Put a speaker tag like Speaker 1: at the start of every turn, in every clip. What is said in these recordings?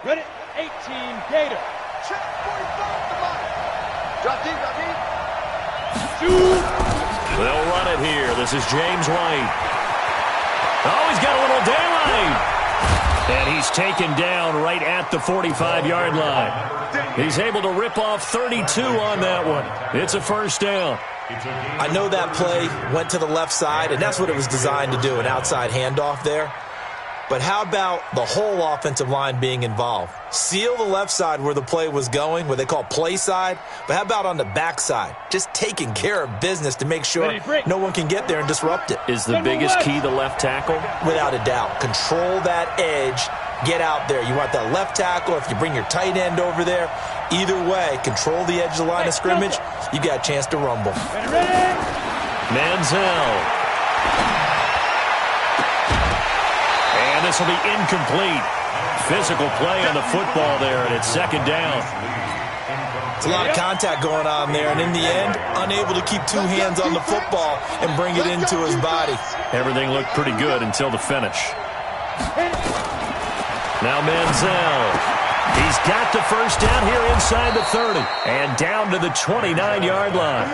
Speaker 1: Ready, 18, Gator.
Speaker 2: Check, 45, come on. Drop deep, drop deep.
Speaker 1: Shoot.
Speaker 3: They'll run it here. This is James White. Oh, he's got a little daylight. And he's taken down right at the 45-yard line. He's able to rip off 32 on that one. It's a first down.
Speaker 4: I know that play went to the left side, and that's what it was designed to do, an outside handoff there. But how about the whole offensive line being involved? Seal the left side where the play was going, what they call play side. But how about on the back side? Just taking care of business to make sure no one can get there and disrupt it.
Speaker 3: Is the biggest key the left tackle?
Speaker 4: Without a doubt. Control that edge. Get out there. You want that left tackle. If you bring your tight end over there, either way, control the edge of the line of scrimmage. You got a chance to rumble.
Speaker 3: Manziel. And this will be incomplete. Physical play on the football there, and it's second down.
Speaker 4: It's a lot of contact going on there, and in the end, unable to keep two hands on the football and bring it into his body.
Speaker 3: Everything looked pretty good until the finish. Now Manziel. He's got the first down here inside the 30 and down to the 29-yard line.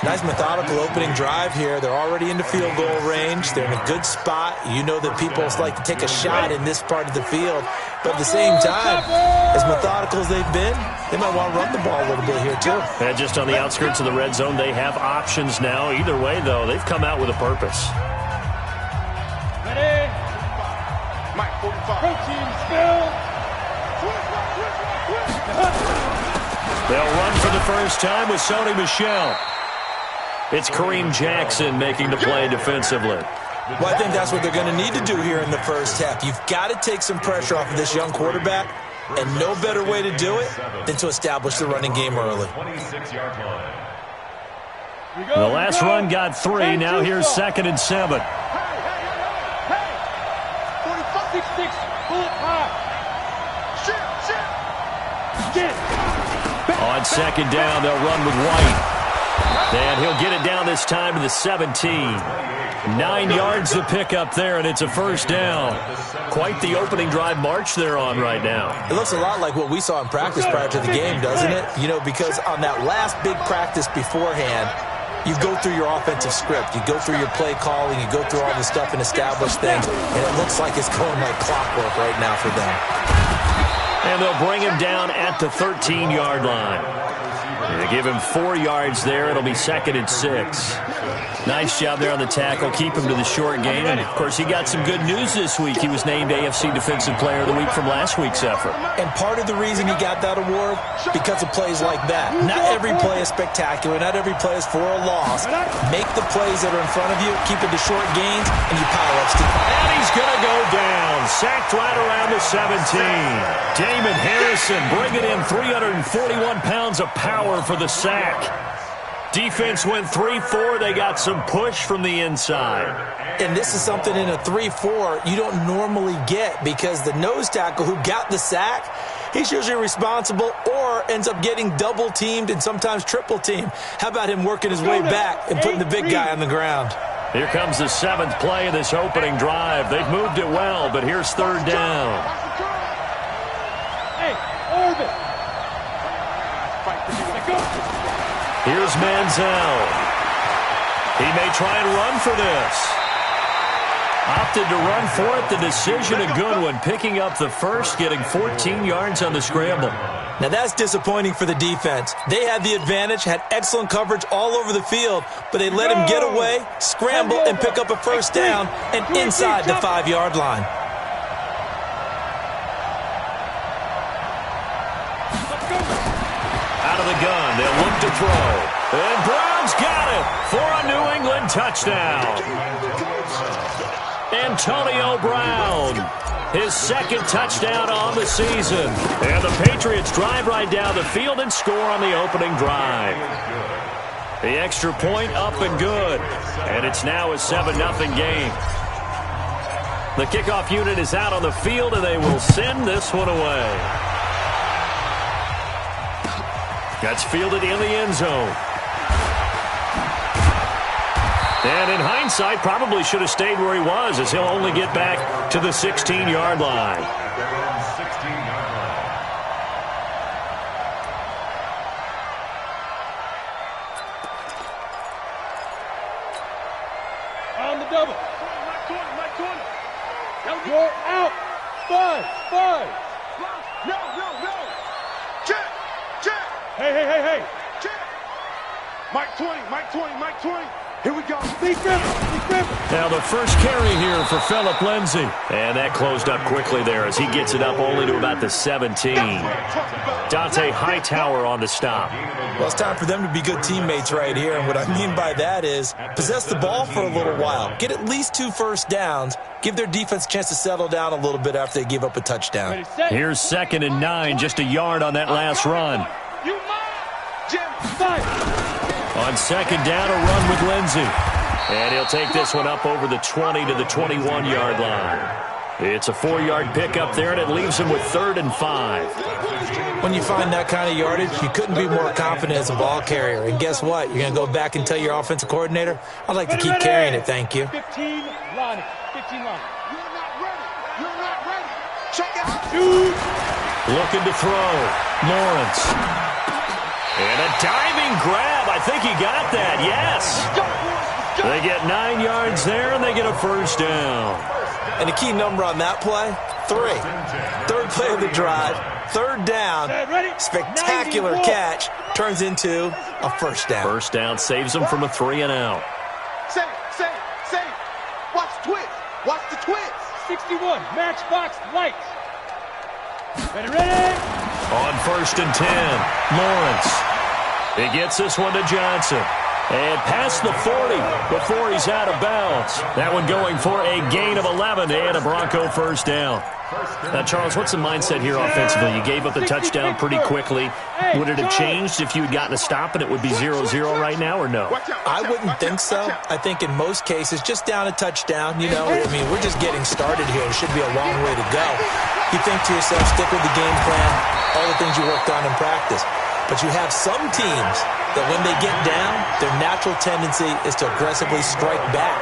Speaker 4: Nice methodical opening drive here. They're already into field goal range. They're in a good spot. You know that people like to take a shot in this part of the field. But at the same time, as methodical as they've been, they might want to run the ball a little bit here too.
Speaker 3: And just on the outskirts of the red zone, they have options now. Either way, though, they've come out with a purpose.
Speaker 1: Ready?
Speaker 2: Mike, 45.
Speaker 1: Protein spill.
Speaker 3: They'll run for the first time with Sony Michel. It's Kareem Jackson making the play defensively.
Speaker 4: Well, I think that's what they're going to need to do here in the first half. You've got to take some pressure off of this young quarterback, and no better way to do it than to establish the running game early.
Speaker 3: The last run got 3. Now here's 2nd and 7.
Speaker 1: 6-6, bullet high.
Speaker 3: On second down, they'll run with White. And he'll get it down this time to the 17. 9 yards to pick up there, and it's a first down. Quite the opening drive march they're on right now.
Speaker 4: It looks a lot like what we saw in practice prior to the game, doesn't it? You know, because on that last big practice beforehand, you go through your offensive script. You go through your play calling. You go through all the stuff and establish things. And it looks like it's going like clockwork right now for them.
Speaker 3: And they'll bring him down at the 13-yard line. They give him 4 yards there. It'll be 2nd and 6. Nice job there on the tackle. Keep him to the short game. And, of course, he got some good news this week. He was named AFC Defensive Player of the Week from last week's effort.
Speaker 4: And part of the reason he got that award, because of plays like that. Not every play is spectacular. Not every play is for a loss. Make the plays that are in front of you, keep it to short gains, and you pile up steam.
Speaker 3: And he's going to go down. Sacked right around the 17. Damon Harrison bringing in 341 pounds of power for the sack. Defense went 3-4. They got some push from the inside.
Speaker 4: And this is something in a 3-4 you don't normally get, because the nose tackle who got the sack, he's usually responsible or ends up getting double-teamed and sometimes triple-teamed. How about him working his way back and putting the big guy on the ground?
Speaker 3: Here comes the 7th play of this opening drive. They've moved it well, but here's 3rd down.
Speaker 1: Hey, orbit.
Speaker 3: Here's Manziel. He may try and run for this. Opted to run for it. The decision a good one. Picking up the first, getting 14 yards on the scramble.
Speaker 4: Now that's disappointing for the defense. They had the advantage, had excellent coverage all over the field, but they let him get away, scramble, and pick up a first down and inside the 5-yard line.
Speaker 3: Out of the gun, they'll look to throw. And Brown's got it for a New England touchdown. Antonio Brown, his 2nd touchdown on the season. And the Patriots drive right down the field and score on the opening drive. The extra point up and good. And it's now a 7-0 game. The kickoff unit is out on the field, and they will send this one away. That's fielded in the end zone. And in hindsight, probably should have stayed where he was, as he'll only get back to the 16-yard line.
Speaker 5: their own 16-yard line.
Speaker 1: On the double. You're out. 5.
Speaker 2: No. Check.
Speaker 1: Hey.
Speaker 2: Check. Mike 20. Here we go.
Speaker 1: Be careful.
Speaker 3: Now the first carry here for Philip Lindsay. And that closed up quickly there as he gets it up only to about the 17. Dante Hightower on the stop.
Speaker 4: Well, it's time for them to be good teammates right here. And what I mean by that is possess the ball for a little while. Get at least 2 first downs. Give their defense a chance to settle down a little bit after they give up a touchdown.
Speaker 3: Here's 2nd and 9, just a yard on that last run.
Speaker 2: You Jim.
Speaker 3: On 2nd down, a run with Lindsay. And he'll take this one up over the 20 to the 21-yard line. It's a 4-yard pickup there, and it leaves him with 3rd and 5.
Speaker 4: When you find that kind of yardage, you couldn't be more confident as a ball carrier. And guess what? You're going to go back and tell your offensive coordinator, I'd like to keep carrying it, thank you.
Speaker 1: 15 line.
Speaker 2: You're not ready. Check out.
Speaker 1: Shoot.
Speaker 3: Looking to throw. Lawrence. And a diving grab. I think he got that. Yes. They get 9 yards there, and they get a first down.
Speaker 4: And the key number on that play, 3. 3rd play of the drive, 3rd down, spectacular catch, turns into a first down.
Speaker 3: First down saves them from a 3 and out.
Speaker 2: Say. Watch the twist.
Speaker 1: 61. Matchbox lights. Ready.
Speaker 3: On 1st and 10, Lawrence. He gets this one to Johnson. And past the 40 before he's out of bounds. That one going for a gain of 11 and a Bronco first down. Now, Charles, what's the mindset here offensively? You gave up the touchdown pretty quickly. Would it have changed if you had gotten a stop and it would be 0-0 right now, or no?
Speaker 4: I wouldn't think so. I think in most cases, just down a touchdown, we're just getting started here. It should be a long way to go. You think to yourself, stick with the game plan, all the things you worked on in practice. But you have some teams that when they get down, their natural tendency is to aggressively strike back.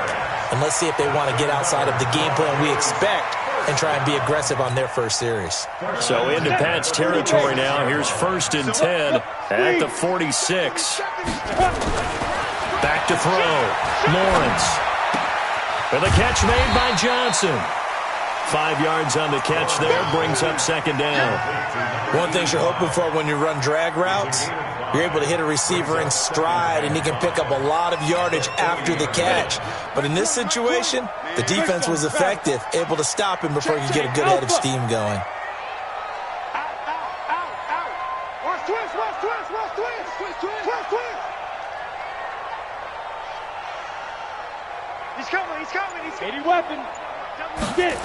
Speaker 4: And let's see if they want to get outside of the game plan we expect and try and be aggressive on their first series.
Speaker 3: So into Pat's territory now. Here's 1st and 10 at the 46. Back to throw. Lawrence. With a catch made by Johnson. 5 yards on the catch there, brings up 2nd down.
Speaker 4: One thing you're hoping for when you run drag routes, you're able to hit a receiver in stride, and he can pick up a lot of yardage after the catch. But in this situation, the defense was effective, able to stop him before he could get a good head of steam going.
Speaker 2: Watch twist. He's coming.
Speaker 1: 80 weapon. Get it.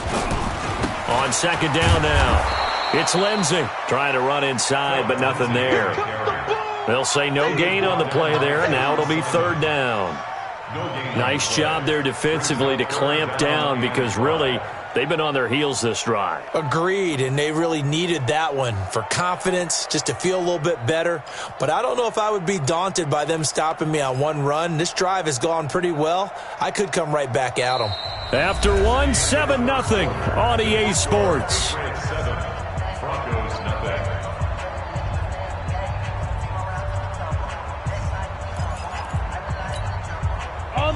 Speaker 3: On 2nd down now. It's Lindsay trying to run inside, but nothing there. They'll say no gain on the play there, and now it'll be 3rd down. Nice job there defensively to clamp down because really they've been on their heels this drive.
Speaker 4: Agreed, and they really needed that one for confidence, just to feel a little bit better. But I don't know if I would be daunted by them stopping me on one run. This drive has gone pretty well. I could come right back at them.
Speaker 3: After 1, 7-0 on EA Sports.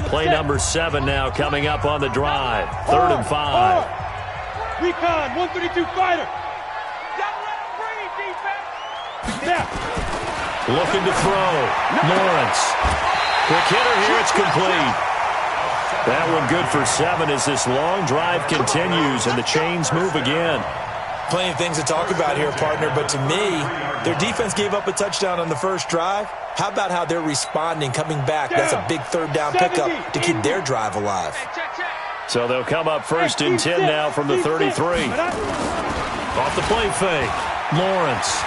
Speaker 3: Play number 7 now coming up on the drive. 3rd and 5.
Speaker 1: Recon, 132 fighter.
Speaker 3: Looking to throw. Lawrence. Quick hitter here. It's complete. That one good for 7 as this long drive continues and the chains move again.
Speaker 4: Plenty of things to talk about here, partner, but to me, their defense gave up a touchdown on the first drive. How about how they're responding, coming back? That's a big 3rd down pickup to keep their drive alive.
Speaker 3: So they'll come up 1st and 10 now from the 33. Off the play fake. Lawrence.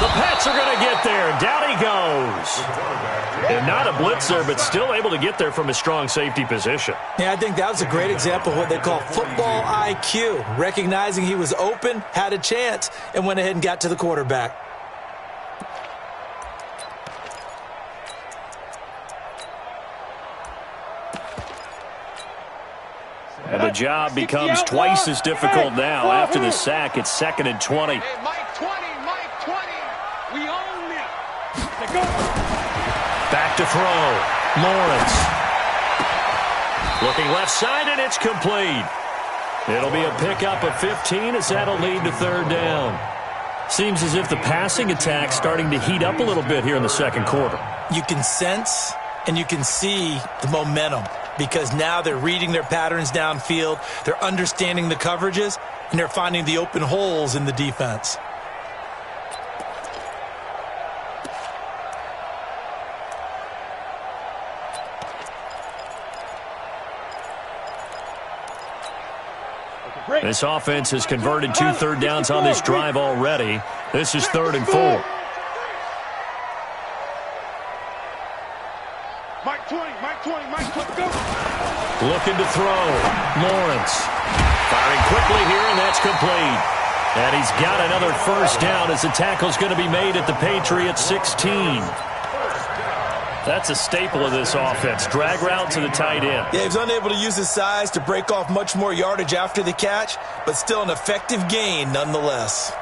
Speaker 3: The Pats are going to get there. Down he goes. And not a blitzer, but still able to get there from a strong safety position.
Speaker 4: Yeah, I think that was a great example of what they call football IQ. Recognizing he was open, had a chance, and went ahead and got to the quarterback.
Speaker 3: And the job becomes twice as difficult now. After the sack, it's 2nd and 20.
Speaker 2: Hey, Mike 20, Mike 20. We own it.
Speaker 3: Back to throw. Lawrence. Looking left side, and it's complete. It'll be a pickup of 15 as that'll lead to 3rd down. Seems as if the passing attack's starting to heat up a little bit here in the 2nd quarter.
Speaker 4: You can sense and you can see the momentum because now they're reading their patterns downfield, they're understanding the coverages, and they're finding the open holes in the defense.
Speaker 3: This offense has converted 2 third downs on this drive already. This is 3rd and 4.
Speaker 1: Mike 20, Mike 20, Mike 20, go.
Speaker 3: Looking to throw. Lawrence. Firing quickly here, and that's complete. And he's got another 1st down as the tackle's going to be made at the Patriots 16. That's a staple of this offense. Drag route to the tight end.
Speaker 4: Yeah, he was unable to use his size to break off much more yardage after the catch, but still an effective gain nonetheless.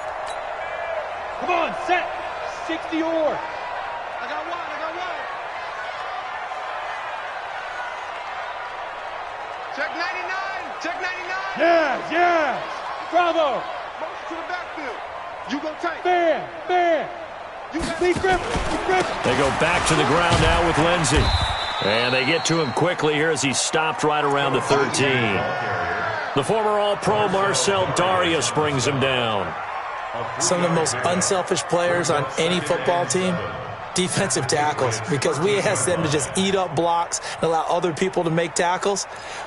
Speaker 1: Come on, set. 60 or.
Speaker 2: I got one. Check 99. Check 99.
Speaker 1: Yes. Bravo.
Speaker 2: Motion to the backfield. You go tight.
Speaker 1: Bam. Lee Griffin.
Speaker 3: They go back to the ground now with Lindsey. And they get to him quickly here as he stopped right around the 13. The former All-Pro Marcel Darius brings him down.
Speaker 4: Some of the most unselfish players on any football team, defensive tackles, because we ask them to just eat up blocks and allow other people to make tackles.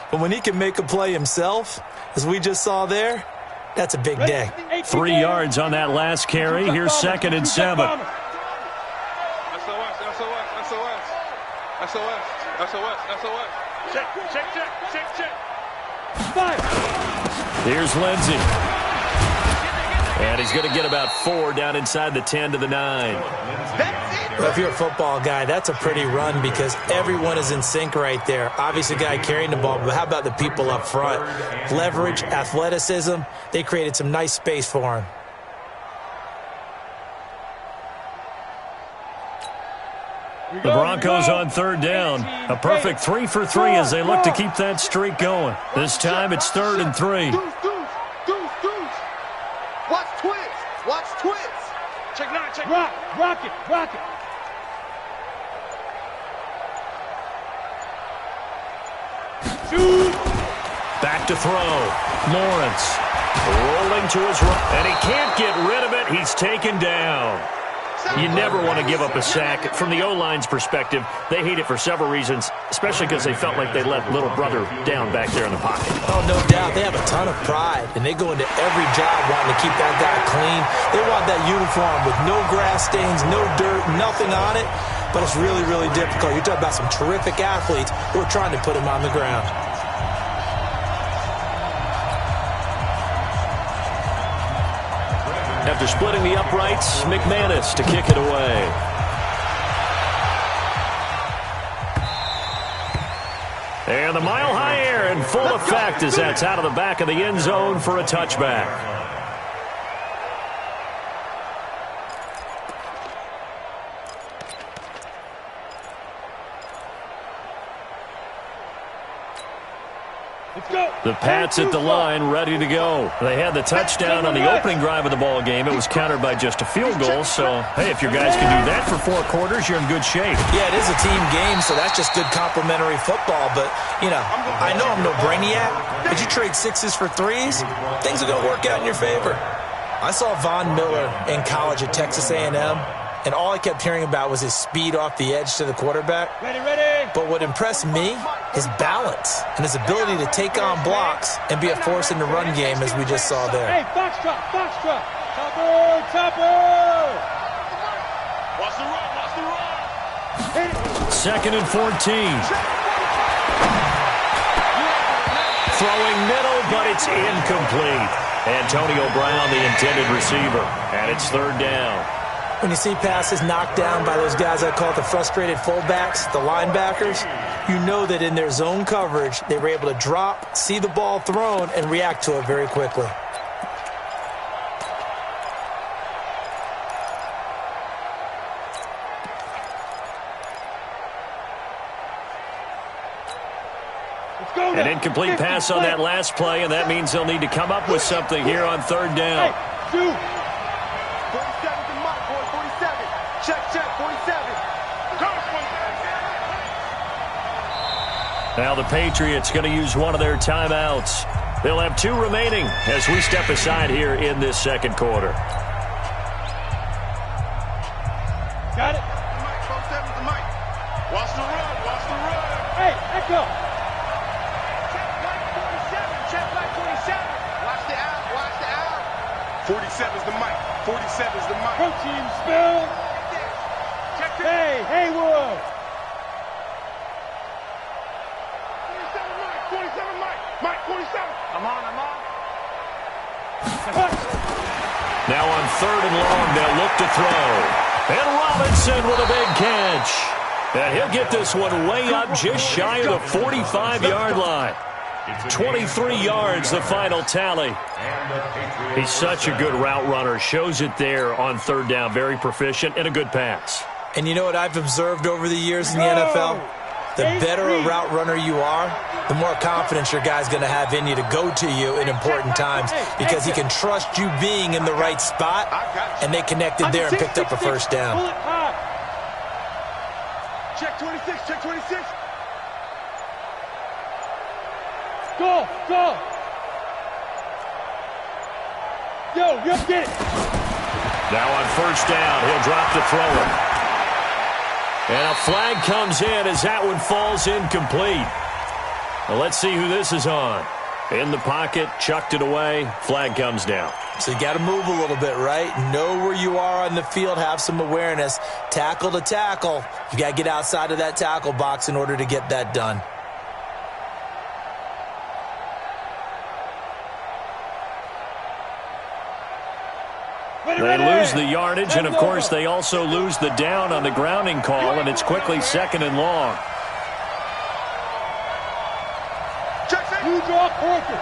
Speaker 4: But when he can make a play himself, as we just saw there, that's a big day.
Speaker 3: 3 yards on that last carry. Here's 2nd and 7.
Speaker 2: SOS. Check.
Speaker 1: 5.
Speaker 3: Here's Lindsey. And he's going to get about 4 down inside the 10 to the 9.
Speaker 4: Well, if you're a football guy, that's a pretty run because everyone is in sync right there. Obviously, the guy carrying the ball, but how about the people up front? Leverage, athleticism, they created some nice space for him.
Speaker 3: The Broncos on 3rd down. A perfect 3 for 3 as they look to keep that streak going. This time it's 3rd and 3.
Speaker 2: Deuce. Watch twist. Check 9.
Speaker 1: Rock it. Shoot.
Speaker 3: Back to throw. Lawrence rolling to his right. And he can't get rid of it. He's taken down. You never want to give up a sack. From the O-line's perspective, they hate it for several reasons, especially because they felt like they let little brother down back there in the pocket.
Speaker 4: Oh, no doubt. They have a ton of pride, and they go into every job wanting to keep that guy clean. They want that uniform with no grass stains, no dirt, nothing on it, but it's really, really difficult. You're talking about some terrific athletes who are trying to put him on the ground.
Speaker 3: After splitting the uprights, McManus to kick it away. And the mile-high air in full effect as that's out of the back of the end zone for a touchback. The Pats at the line, ready to go. They had the touchdown on the opening drive of the ball game. It was countered by just a field goal. So, hey, if your guys can do that for 4 quarters, you're in good shape.
Speaker 4: Yeah, it is a team game, so that's just good complimentary football. But, you know, I know I'm no brainiac, but you trade 6s for 3s, things are going to work out in your favor. I saw Von Miller in college at Texas A&M, and all I kept hearing about was his speed off the edge to the quarterback.
Speaker 1: Ready.
Speaker 4: But what impressed me, his balance and his ability to take on blocks and be a force in the run game, as we just saw there.
Speaker 1: Hey, box drop. Topper.
Speaker 2: Watch the run.
Speaker 3: 2nd and 14. Throwing middle, but it's incomplete. Antonio Brown, the intended receiver. And it's 3rd down.
Speaker 4: When you see passes knocked down by those guys I call the frustrated fullbacks, the linebackers, you know that in their zone coverage, they were able to drop, see the ball thrown, and react to it very quickly.
Speaker 3: An incomplete pass on that last play, and that means they'll need to come up with something here on third down.
Speaker 2: 47 to Mike, boy, 47. Check, 47.
Speaker 3: Now the Patriots going to use one of their timeouts. They'll have 2 remaining as we step aside here in this second quarter.
Speaker 1: Got it.
Speaker 2: Mike, 47 to Mike. Watch the run, watch the run.
Speaker 1: Hey, echo.
Speaker 2: Check, Mike 47. Watch the out, watch the out. 47's the Mike, 47's the Mike.
Speaker 1: Pro team spell. Hey, Haywood.
Speaker 2: 47 Mike, 47 Mike. Mike, 47. I'm on.
Speaker 3: Now on third and long, they'll look to throw. And Robinson with a big catch. And he'll get this one way up just shy of the 45-yard line. 23 yards, the final tally. He's such a good route runner. Shows it there on third down. Very proficient and a good pass.
Speaker 4: And you know what I've observed over the years in the NFL? The better a route runner you are, the more confidence your guy's going to have in you to go to you in important times because he can trust you being in the right spot, and they connected there and picked up a first down.
Speaker 2: Check 26, check 26.
Speaker 1: Go. Yo, get it.
Speaker 3: Now on first down, he'll drop the thrower. And a flag comes in as that one falls incomplete. Well, let's see who this is on. In the pocket, chucked it away, flag comes down.
Speaker 4: So you got to move a little bit, right? Know where you are on the field, have some awareness. Tackle to tackle. You got to get outside of that tackle box in order to get that done.
Speaker 3: They lose the yardage, and of course they also lose the down on the grounding call, and it's quickly second and long.
Speaker 1: You draw Porter.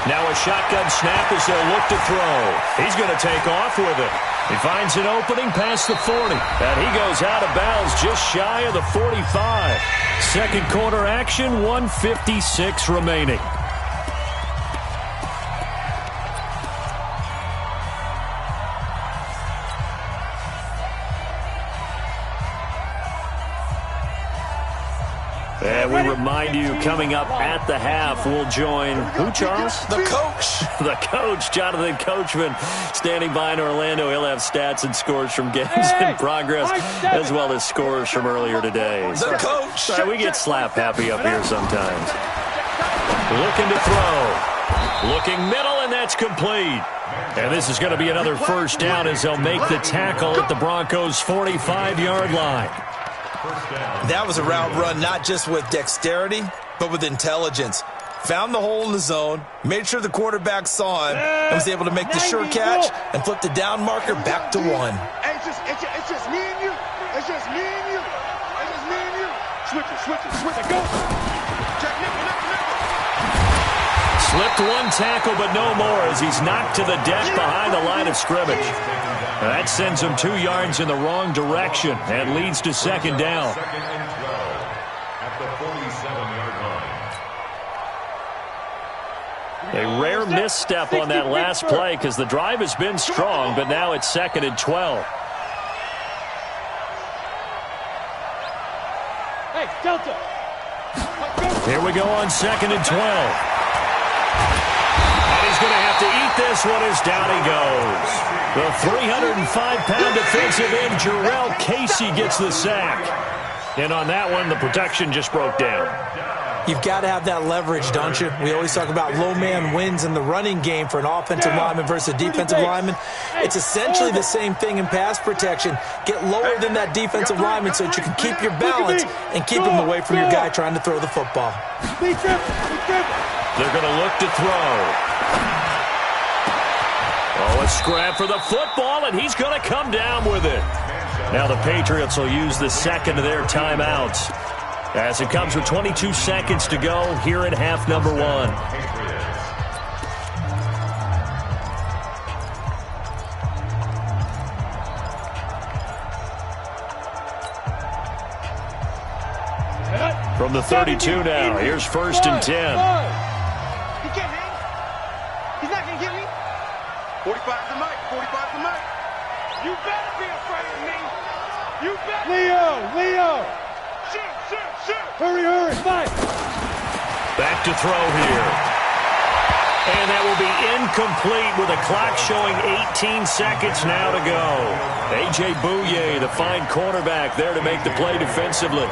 Speaker 3: Now a shotgun snap as they'll look to throw. He's going to take off with it. He finds an opening past the 40, and he goes out of bounds just shy of the 45. Second quarter action, 1:56 remaining. And we remind you, coming up at the half, we'll join who, Charles?
Speaker 4: The coach.
Speaker 3: The coach, Jonathan Coachman, standing by in Orlando. He'll have stats and scores from games in progress, as well as scores from earlier today.
Speaker 4: The coach.
Speaker 3: Sorry, we get slap happy up here sometimes. Looking to throw. Looking middle, and that's complete. And this is going to be another first down as they'll make the tackle at the Broncos' 45-yard line.
Speaker 4: That was a route run not just with dexterity, but with intelligence. Found the hole in the zone, made sure the quarterback saw him, and was able to make the sure catch and flip the down marker back to 1.
Speaker 2: Hey, it's just me and you. It's just me and you. It's just me and you. Switch it. Go. Check nickel.
Speaker 3: Slipped one tackle, but no more as he's knocked to the deck behind the line of scrimmage. That sends him 2 yards in the wrong direction and leads to second down.
Speaker 5: Second and 12 at the 47-yard line.
Speaker 3: A rare misstep on that last play because the drive has been strong, but now it's second and 12.
Speaker 1: Hey, Delta.
Speaker 3: Here we go on second and 12. And he's going to have to eat this one as down he goes. The 305-pound defensive end, Jarrell Casey, gets the sack. And on that one, the protection just broke down.
Speaker 4: You've got to have that leverage, don't you? We always talk about low man wins in the running game for an offensive lineman versus a defensive lineman. It's essentially the same thing in pass protection. Get lower than that defensive lineman so that you can keep your balance and keep him away from your guy trying to throw the football.
Speaker 3: They're going to look to throw. Oh, a scrap for the football, and he's going to come down with it. Now the Patriots will use the second of their timeouts as it comes with 22 seconds to go here in half number 1. From the 32 now, here's 1st and 10.
Speaker 2: He can't hang. He's not going to get me. 45 to Mike. 45 to Mike. You better be afraid of me. You better.
Speaker 1: Leo.
Speaker 2: Shoot.
Speaker 1: Hurry, Mike.
Speaker 3: Back to throw here. And that will be incomplete with a clock showing 18 seconds now to go. A.J. Bouye, the fine cornerback, there to make the play defensively.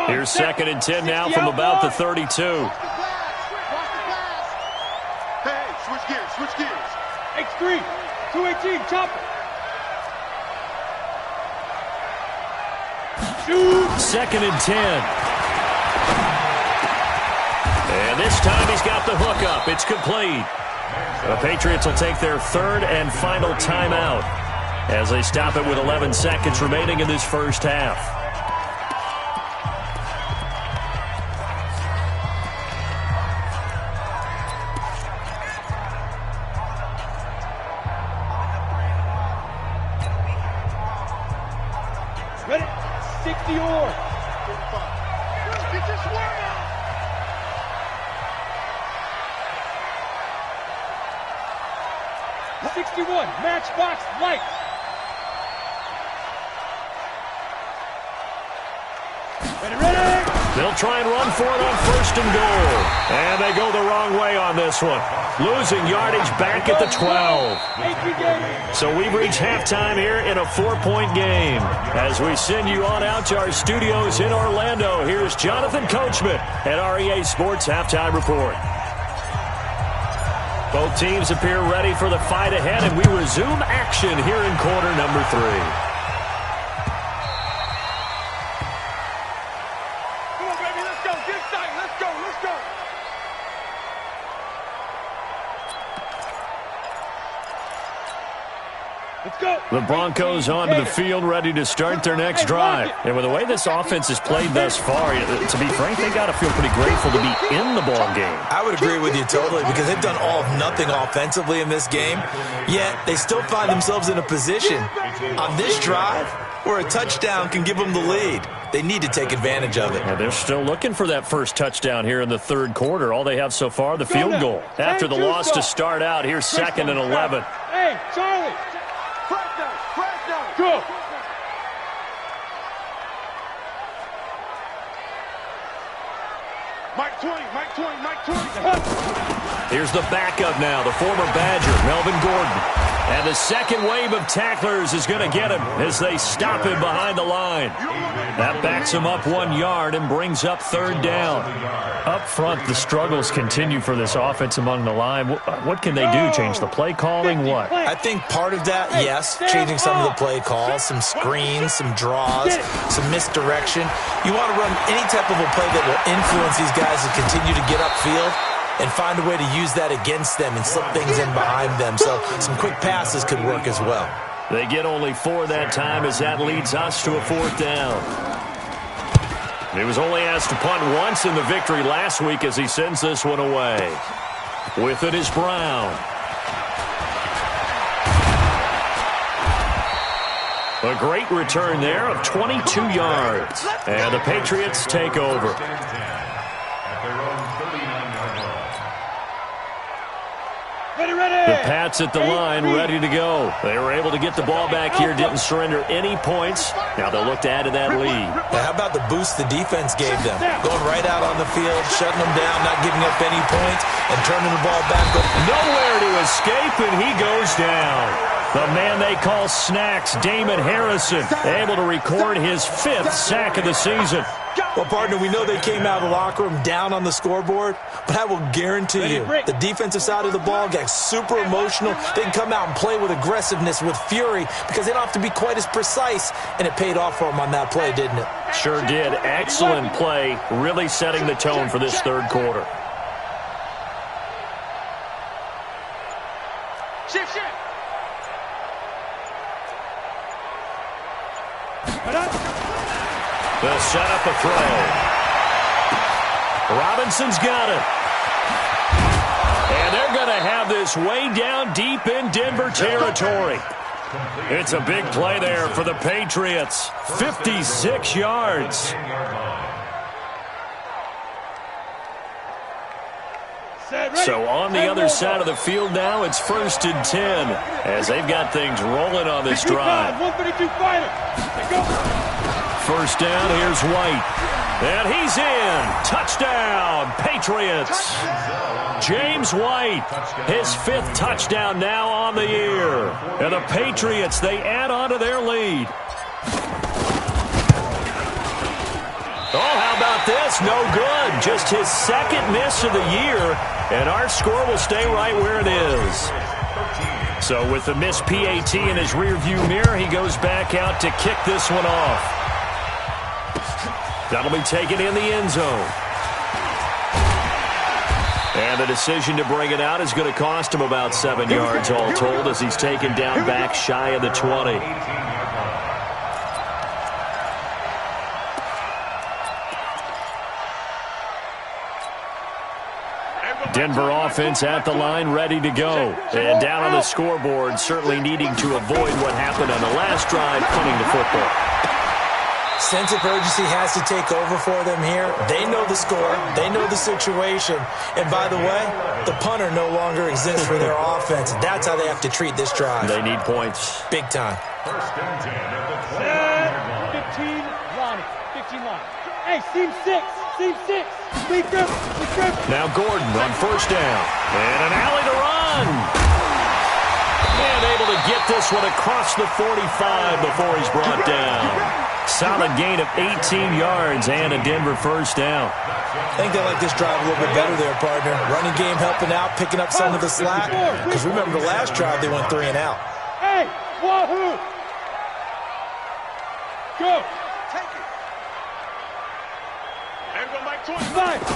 Speaker 3: Here's 2nd and 10 now from about the 32.
Speaker 2: Watch the glass. Hey, switch gears.
Speaker 1: X3, 218, chopper. Shoot.
Speaker 3: 2nd and 10. And this time he's got the hook up. It's complete. The Patriots will take their 3rd and final timeout as they stop it with 11 seconds remaining in this first half.
Speaker 1: Ready? 60 or.
Speaker 2: Get your swerve out.
Speaker 1: What? 61, matchbox light. Ready.
Speaker 3: They'll try and run for it on 1st and goal. And they go the wrong way on this one. Losing yardage back at the 12. So we've reached halftime here in a 4-point game. As we send you on out to our studios in Orlando, here's Jonathan Coachman at REA Sports Halftime Report. Both teams appear ready for the fight ahead, and we resume action here in quarter number 3. The Broncos onto the field, ready to start their next drive. And with the way this offense has played thus far, to be frank, they got to feel pretty grateful to be in the ball game.
Speaker 4: I would agree with you totally because they've done all of nothing offensively in this game, yet they still find themselves in a position on this drive where a touchdown can give them the lead. They need to take advantage of it.
Speaker 3: And they're still looking for that first touchdown here in the 3rd quarter. All they have so far, the field goal. After the loss to start out, here's 2nd and 11.
Speaker 1: Hey, Charlie. Go.
Speaker 2: Mike 20.
Speaker 3: Here's the backup now, the former Badger, Melvin Gordon. And the second wave of tacklers is going to get him as they stop him behind the line. That backs him up 1 yard and brings up 3rd down. Up front, the struggles continue for this offense among the line. What can they do? Change the play calling? What?
Speaker 4: I think part of that, yes, changing some of the play calls, some screens, some draws, some misdirection. You want to run any type of a play that will influence these guys to continue to get upfield and find a way to use that against them and slip things in behind them. So some quick passes could work as well.
Speaker 3: They get only 4 that time as that leads us to a 4th down. He was only asked to punt once in the victory last week as he sends this one away. With it is Brown. A great return there of 22 yards. And the Patriots take over. The Pats at the line, ready to go. They were able to get the ball back here, didn't surrender any points. Now they'll look to add to that lead.
Speaker 4: Now, how about the boost the defense gave them? Going right out on the field, shutting them down, not giving up any points, and turning the ball back.
Speaker 3: Nowhere to escape, and he goes down. The man they call Snacks, Damon Harrison, able to record his 5th sack of the season.
Speaker 4: Well, partner, we know they came out of the locker room down on the scoreboard, but I will guarantee you the defensive side of the ball got super emotional. They can come out and play with aggressiveness, with fury, because they don't have to be quite as precise, and it paid off for them on that play, didn't it?
Speaker 3: Sure did. Excellent play, really setting the tone for this third quarter.
Speaker 2: Shift, shift.
Speaker 3: They'll set up a throw. Robinson's got it. And they're going to have this way down deep in Denver territory. It's a big play there for the Patriots. 56 yards. So on the other side of the field now, it's 1st and 10 as they've got things rolling on this drive.
Speaker 1: 132 fighter.
Speaker 3: First down, here's White. And he's in. Touchdown, Patriots. James White, his 5th touchdown now on the year. And the Patriots, they add on to their lead. Oh, how about this? No good. Just his 2nd miss of the year. And our score will stay right where it is. So with the missed PAT in his rearview mirror, he goes back out to kick this one off. That'll be taken in the end zone. And the decision to bring it out is going to cost him about 7 yards all told as he's taken down back shy of the 20. Denver offense at the line, ready to go. And down on the scoreboard, certainly needing to avoid what happened on the last drive, punting the football.
Speaker 4: Sense of urgency has to take over for them here. They know the score. They know the situation. And by the way, the punter no longer exists for their offense. That's how they have to treat this drive.
Speaker 3: They need points.
Speaker 4: Big time.
Speaker 5: 1st and 10 at the
Speaker 1: 15, Lonnie. 15 line. Hey, seam 6. Seam 6. Lead grip.
Speaker 3: Now Gordon on 1st down. And an alley to run. And able to get this one across the 45 before he's brought down. Solid gain of 18 yards and a Denver 1st down.
Speaker 4: I think they like this drive a little bit better there, partner. Running game helping out, picking up some of the slack. Because remember, the last drive they went 3 and out.
Speaker 1: Hey, wahoo! Go!
Speaker 2: Take it. Everyone, Mike, 25.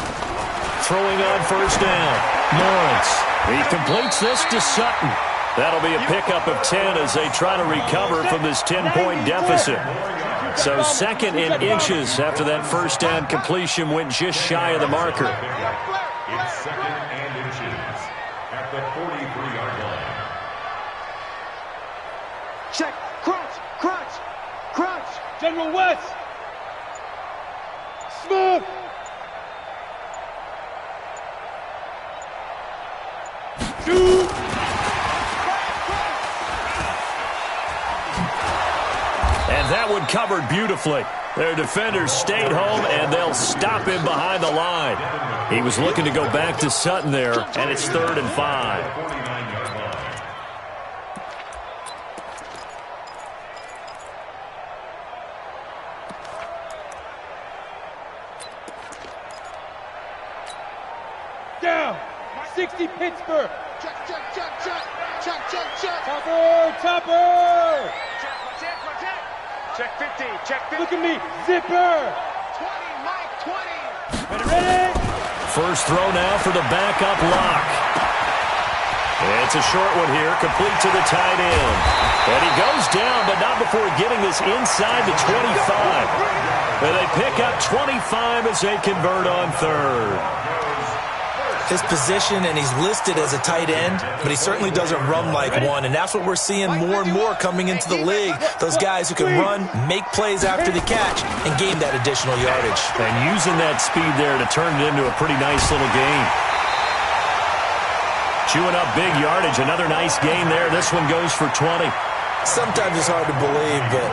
Speaker 3: Throwing on 1st down. Lawrence. He completes this to Sutton. That'll be a pickup of 10 as they try to recover from this 10-point deficit. So 2nd and inches after that 1st down completion went just shy of the marker.
Speaker 5: It's 2nd and inches at the 43-yard line.
Speaker 2: Check. Crunch.
Speaker 1: General West. Smooth. Two.
Speaker 3: And that one covered beautifully. Their defenders stayed home, and they'll stop him behind the line. He was looking to go back to Sutton there, and it's 3rd and 5.
Speaker 5: 49-yard line.
Speaker 1: Down. 60 Pittsburgh.
Speaker 2: Check.
Speaker 1: Topper.
Speaker 2: Check 50.
Speaker 1: Look at me. Zipper.
Speaker 2: 20, Mike, 20.
Speaker 1: Ready?
Speaker 3: First throw now for the backup lock. It's a short one here, complete to the tight end. And he goes down, but not before getting this inside the 25. And they pick up 25 as they convert on 3rd.
Speaker 4: His position, and he's listed as a tight end, but he certainly doesn't run like one, and that's what we're seeing more and more coming into the league. Those guys who can run, make plays after the catch, and gain that additional yardage.
Speaker 3: And using that speed there to turn it into a pretty nice little game. Chewing up big yardage, another nice gain there. This one goes for 20.
Speaker 4: Sometimes it's hard to believe, but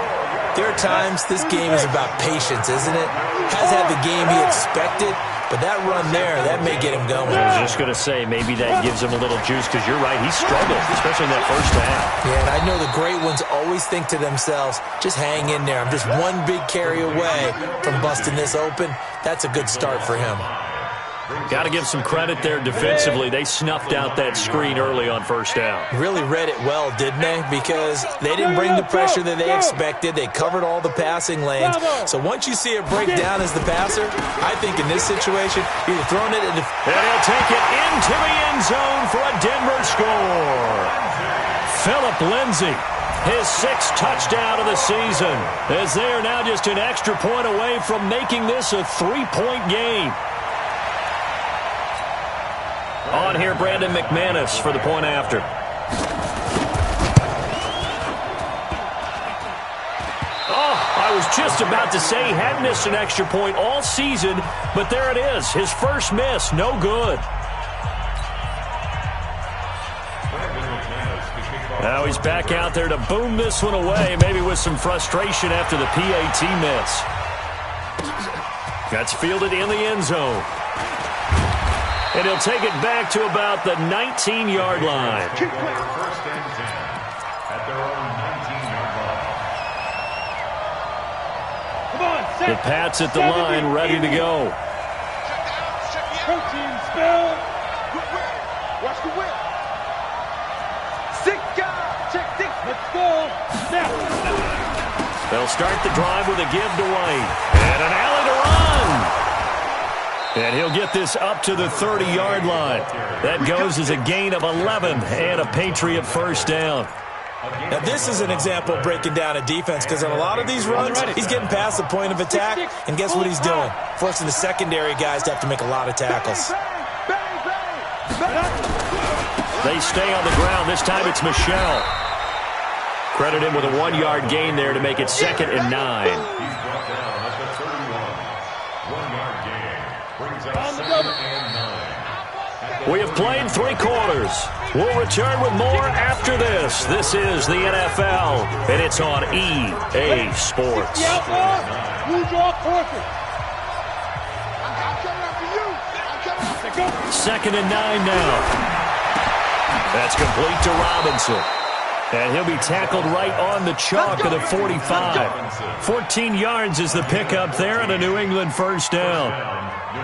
Speaker 4: there are times this game is about patience, isn't it? Has had the game he expected, but that run there, that may get him going.
Speaker 3: I was just going to say, maybe that gives him a little juice, because you're right, he struggled, especially in that first half.
Speaker 4: Yeah, and I know the great ones always think to themselves, just hang in there. I'm just one big carry away from busting this open. That's a good start for him.
Speaker 3: Got to give some credit there defensively. They snuffed out that screen early on first down.
Speaker 4: Really read it well, didn't they? Because they didn't bring the pressure that they expected. They covered all the passing lanes. So once you see it break down as the passer, I think in this situation, you're throwing it
Speaker 3: And
Speaker 4: in
Speaker 3: he'll take it into the end zone for a Denver score. Phillip Lindsay, his 6th touchdown of the season, as they are now just an extra point away from making this a 3-point game. On here, Brandon McManus for the point after. Oh, I was just about to say he hadn't missed an extra point all season, but there it is. His first miss, no good. Now he's back out there to boom this one away, maybe with some frustration after the PAT miss. That's fielded in the end zone. And he'll take it back to about the 19-yard line.
Speaker 5: First and 10 at their own 19-yard line.
Speaker 1: Come on, set.
Speaker 3: The Pats at the line, ready to go.
Speaker 1: Protein spill.
Speaker 2: Watch the whip. Sick guy. Check six.
Speaker 1: Let's go. Snap.
Speaker 3: They'll start the drive with a give to White. And an alley to run. And he'll get this up to the 30-yard line. That goes as a gain of 11 and a Patriot first down.
Speaker 4: Now, this is an example of breaking down a defense, because on a lot of these runs, he's getting past the point of attack, and guess what he's doing? Forcing the secondary guys to have to make a lot of tackles.
Speaker 3: They stay on the ground. This time it's Michelle. Credit him with a 1-yard gain there to make it 2nd and 9.
Speaker 5: He's brought down at the 31. 1-yard gain brings up 2nd and 9.
Speaker 3: We have played 3 quarters. We'll return with more after this. This is the NFL, and it's on EA Sports.
Speaker 1: Blue draw quarter.
Speaker 3: 2nd and 9 now. That's complete to Robinson. And he'll be tackled right on the chalk of the 45. 14 yards is the pickup there and a New England first down.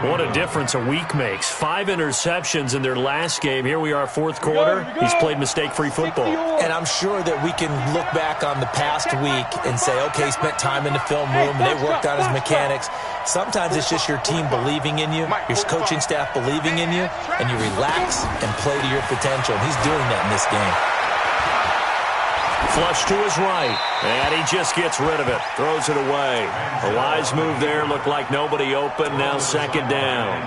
Speaker 3: What a difference a week makes. 5 interceptions in their last game. Here we are, 4th quarter. He's played mistake-free football.
Speaker 4: And I'm sure that we can look back on the past week and say, okay, he spent time in the film room and they worked on his mechanics. Sometimes it's just your team believing in you, your coaching staff believing in you, and you relax and play to your potential. And he's doing that in this game.
Speaker 3: Flush to his right, and he just gets rid of it, throws it away. A wise move there, looked like nobody open, now 2nd down.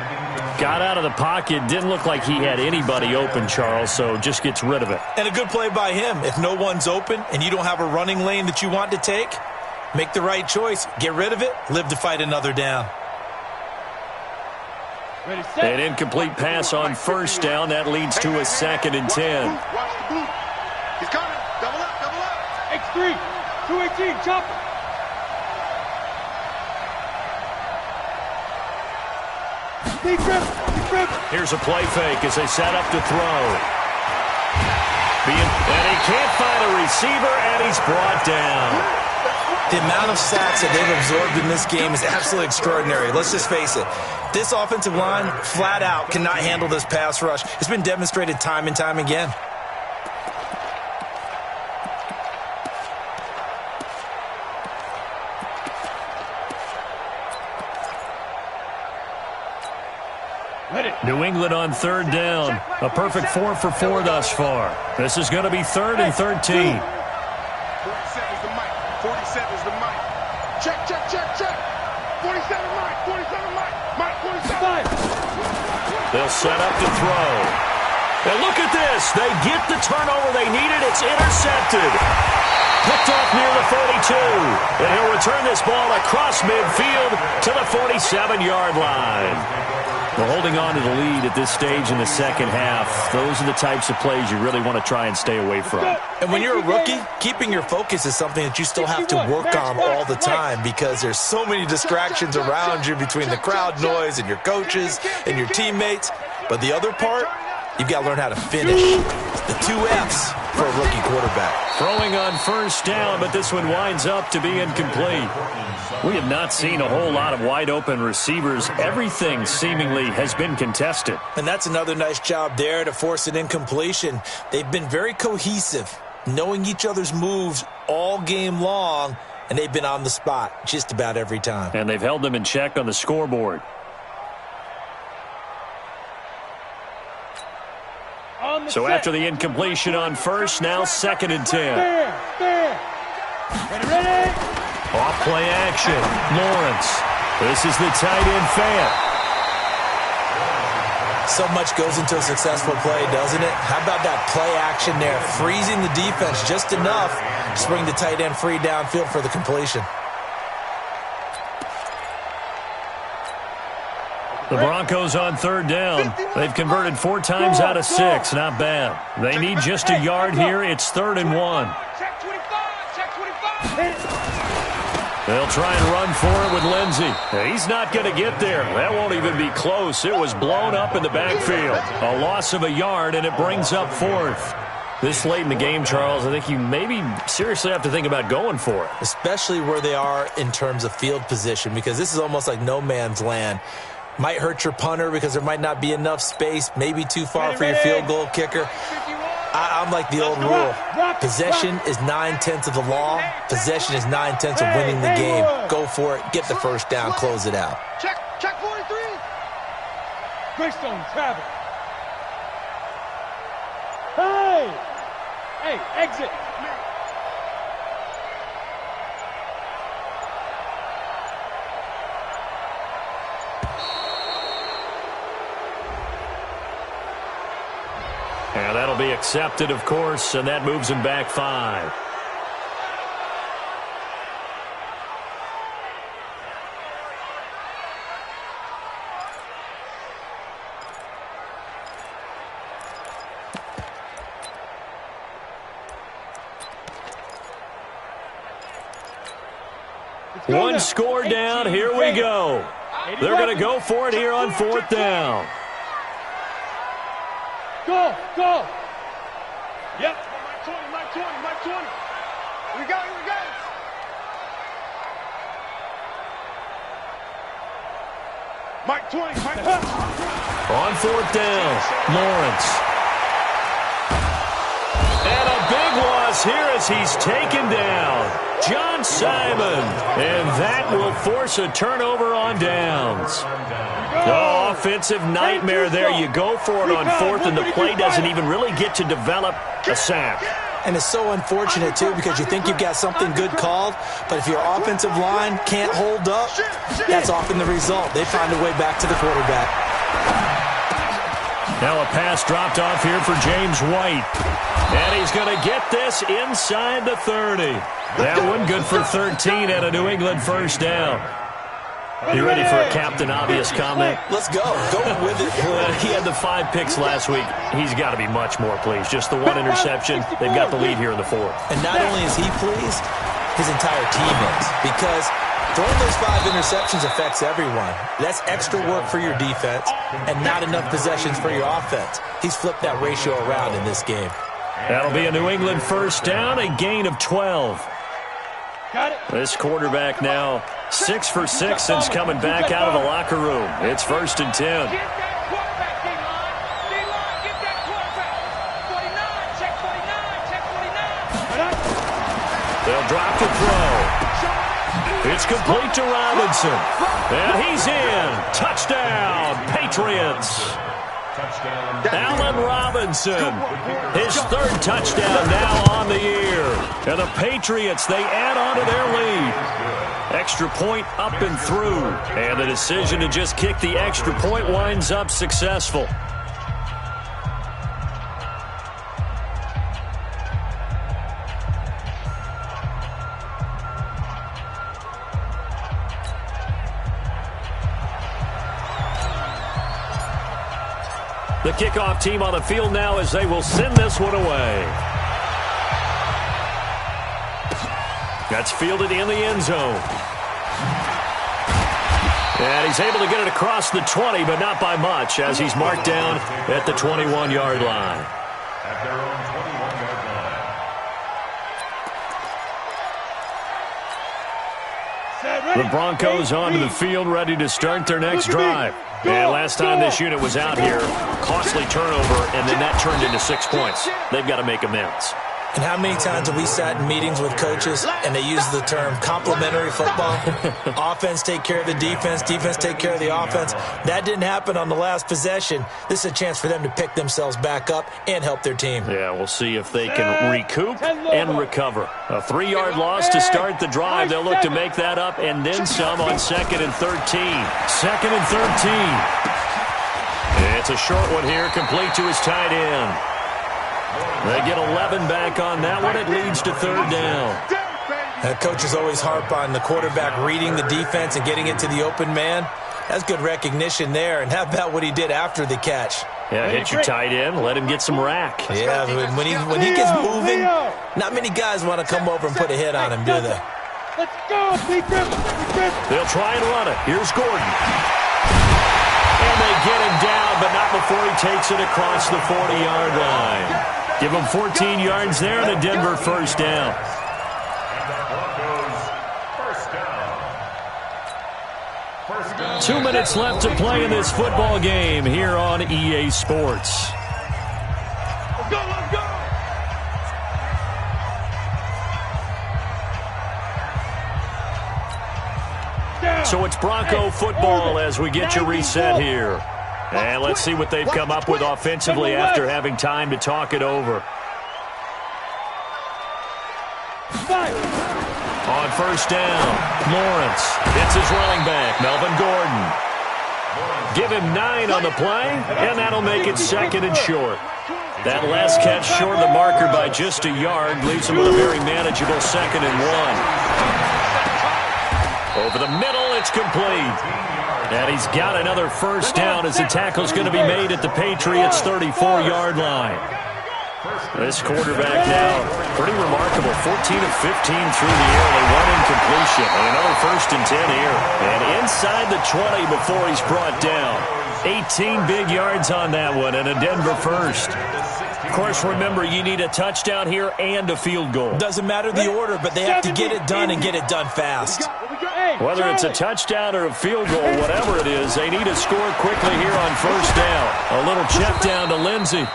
Speaker 3: Got out of the pocket, didn't look like he had anybody open, Charles, so just gets rid of it.
Speaker 4: And a good play by him. If no one's open and you don't have a running lane that you want to take, make the right choice, get rid of it, live to fight another down.
Speaker 1: Ready, set.
Speaker 3: An incomplete pass on first down, that leads to a 2nd and 10.
Speaker 2: Watch the boot. He's coming. Double up, double up.
Speaker 1: X3. 218. Chop. Deep grip. Deep grip.
Speaker 3: Here's a play fake as they set up to throw. And he can't find a receiver, and he's brought down.
Speaker 4: The amount of sacks that they've absorbed in this game is absolutely extraordinary. Let's just face it. This offensive line, flat out, cannot handle this pass rush. It's been demonstrated time and time again.
Speaker 3: New England on 3rd down. A perfect 4 for 4 thus far. This is going to be 3rd and 13.
Speaker 2: 47 is the mic. 47 is the mic. Check, check, check, check. 47 mic. 47 mic. Mic 47.
Speaker 3: They'll set up to throw. And look at this. They get the turnover they needed. It's intercepted. Picked off near the 42. And he'll return this ball across midfield to the 47-yard line. Well, holding on to the lead at this stage in the second half, those are the types of plays you really want to try and stay away from.
Speaker 4: And when you're a rookie, keeping your focus is something that you still have to work on all the time because there's so many distractions around you between the crowd noise and your coaches and your teammates. But the other part, you've got to learn how to finish. The 2 F's for a rookie quarterback.
Speaker 3: Throwing on first down, but this one winds up to be incomplete. We have not seen a whole lot of wide-open receivers. Everything seemingly has been contested.
Speaker 4: And that's another nice job there to force an incompletion. They've been very cohesive, knowing each other's moves all game long, and they've been on the spot just about every time.
Speaker 3: And they've held them in check on the scoreboard. So after the incompletion on first, now 2nd and 10.
Speaker 1: Ready?
Speaker 3: Off play action. Lawrence. This is the tight end Fant.
Speaker 4: So much goes into a successful play, doesn't it? How about that play action there? Freezing the defense just enough to bring the tight end free downfield for the completion.
Speaker 3: The Broncos on 3rd down. They've converted 4 times out of 6. Not bad. They need just a yard here. It's 3rd and 1.
Speaker 2: Check 25. Check 25.
Speaker 3: They'll try and run for it with Lindsey. He's not going to get there. That won't even be close. It was blown up in the backfield. A loss of a yard, and it brings up 4th. This late in the game, Charles, I think you maybe seriously have to think about going for it.
Speaker 4: Especially where they are in terms of field position, because this is almost like no man's land. Might hurt your punter because there might not be enough space, maybe too far for your field goal kicker. I'm like the old rule. Possession is 9/10 of the law. Possession is 9/10 of winning the game. Go for it. Get the first down. Close it out.
Speaker 2: Check 43.
Speaker 1: Greystone, travel. Hey, exit.
Speaker 3: And that'll be accepted, of course, and that moves him back 5. One score down. Here we go. They're going to go for it here on 4th down.
Speaker 1: Go. Yep.
Speaker 2: Mike 20. We got it. Mike 20.
Speaker 3: On 4th down, Lawrence. And a big loss here as he's taken down. John Simon. And that will force a turnover on downs. Oh, offensive nightmare there. You go for it on 4th, and the play doesn't even really get to develop a sack.
Speaker 4: And it's so unfortunate, too, because you think you've got something good called, but if your offensive line can't hold up, that's often the result. They find a way back to the quarterback.
Speaker 3: Now a pass dropped off here for James White. And he's going to get this inside the 30. That one good for 13 and a New England first down. You ready for a Captain Obvious comment?
Speaker 4: Let's go. Go with it.
Speaker 3: He had the 5 picks last week. He's got to be much more pleased. Just the 1 interception. They've got the lead here in the 4th.
Speaker 4: And not only is he pleased, his entire team is. Because throwing those 5 interceptions affects everyone. That's extra work for your defense and not enough possessions for your offense. He's flipped that ratio around in this game.
Speaker 3: That'll be a New England first down, a gain of 12.
Speaker 1: Got it.
Speaker 3: This quarterback now 6 for 6 since coming back out of the locker room. It's 1st and 10.
Speaker 2: Get that quarterback, D-line. D-line, get that quarterback. 49, check 49, check 49.
Speaker 3: They'll drop the throw. It's complete to Robinson. And he's in. Touchdown, Patriots. Allen Robinson, his 3rd touchdown now on the year. And the Patriots, they add on to their lead. Extra point up and through. And the decision to just kick the extra point winds up successful. The kickoff team on the field now as they will send this one away. That's fielded in the end zone. And he's able to get it across the 20, but not by much, as he's marked down at the 21-yard line.
Speaker 5: At their own 21-yard line.
Speaker 3: The Broncos onto the field, ready to start their next drive. And last time this unit was out here, costly turnover, and then that turned into 6 points. They've got to make amends.
Speaker 4: And how many times have we sat in meetings with coaches and they use the term complementary football? Offense take care of the defense, defense take care of the offense. That didn't happen on the last possession. This is a chance for them to pick themselves back up and help their team.
Speaker 3: Yeah, we'll see if they can recoup and recover. A 3-yard loss to start the drive. They'll look to make that up and then some on 2nd and 13. 2nd and 13. It's a short one here, complete to his tight end. They get 11 back on that one. It leads to 3rd down.
Speaker 4: Coaches always harp on the quarterback reading the defense and getting it to the open man. That's good recognition there. And how about what he did after the catch?
Speaker 3: Yeah, hit your tight end, let him get some rack.
Speaker 4: Yeah, when he gets moving, not many guys want to come over and put a hit on him, do they?
Speaker 1: Let's go, Big Grip.
Speaker 3: They'll try and run it. Here's Gordon. And they get him down, but not before he takes it across the 40-yard line. Give him 14 yards there and a Denver first down.
Speaker 5: First down.
Speaker 3: 2 minutes left to play in this football game here on EA Sports.
Speaker 2: Let's go, let's go!
Speaker 3: So it's Bronco football as we get you reset here. And let's see what they've come up with offensively after having time to talk it over. On first down, Lawrence hits his running back, Melvin Gordon. Give him 9 on the play, and that'll make it 2nd and short. That last catch short of the marker by just a yard leaves him with a very manageable 2nd and 1. Over the middle, it's complete. And he's got another first down as the tackle's going to be made at the Patriots' 34-yard line. This quarterback now, pretty remarkable. 14 of 15 through the air. They one incompletion. And another 1st and 10 here. And inside the 20 before he's brought down. 18 big yards on that one and a Denver first. Of course, remember, you need a touchdown here and a field goal.
Speaker 4: Doesn't matter the order, but they have to get it done and get it done fast.
Speaker 3: Whether it's a touchdown or a field goal, whatever it is, they need to score quickly here on first down. A little check down to Lindsey.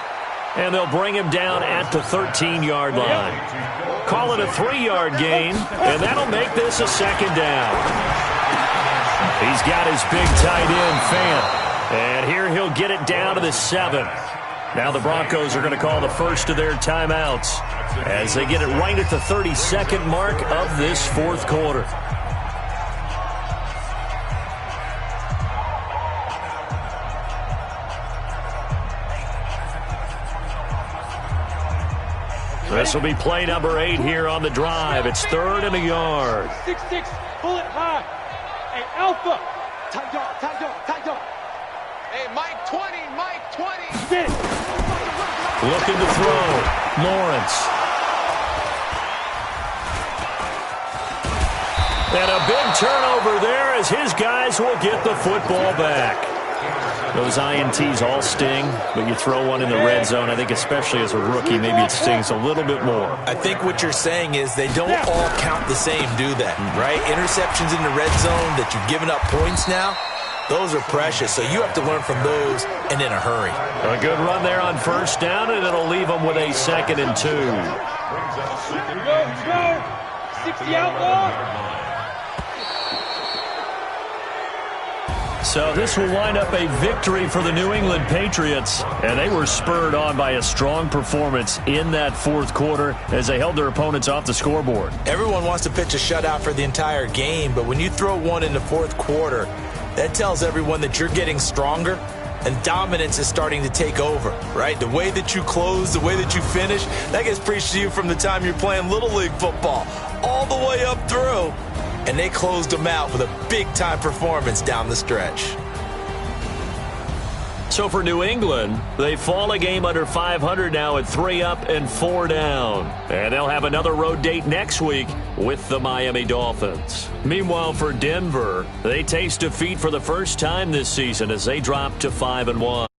Speaker 3: And they'll bring him down at the 13-yard line. Call it a 3-yard gain, and that'll make this a 2nd down. He's got his big tight end, Fant. And here he'll get it down to the 7. Now the Broncos are going to call the first of their timeouts as they get it right at the 32nd mark of this 4th quarter. This will be play number 8 here on the drive. It's 3rd and a yard.
Speaker 1: 6-6, pull it high. Hey, Alpha.
Speaker 2: Tight dog. Hey, Mike 20.
Speaker 1: Get it.
Speaker 3: Looking to throw. Lawrence. And a big turnover there as his guys will get the football back. Those INTs all sting, but you throw one in the red zone, I think especially as a rookie, maybe it stings a little bit more.
Speaker 4: I think what you're saying is they don't all count the same, do they? Right? Interceptions in the red zone that you've given up points now, those are precious. So you have to learn from those and in a hurry.
Speaker 3: A good run there on first down, and it'll leave them with a 2nd and 2.
Speaker 1: Here we go. 60 outlaw.
Speaker 3: So this will wind up a victory for the New England Patriots, and they were spurred on by a strong performance in that 4th quarter as they held their opponents off the scoreboard.
Speaker 4: Everyone wants to pitch a shutout for the entire game, but when you throw one in the 4th quarter, that tells everyone that you're getting stronger and dominance is starting to take over, right? The way that you close, the way that you finish, that gets preached to you from the time you're playing Little League football all the way up through. And they closed them out with a big-time performance down the stretch.
Speaker 3: So for New England, they fall a game under 500 now at 3 up and 4 down. And they'll have another road date next week with the Miami Dolphins. Meanwhile, for Denver, they taste defeat for the first time this season as they drop to 5-1.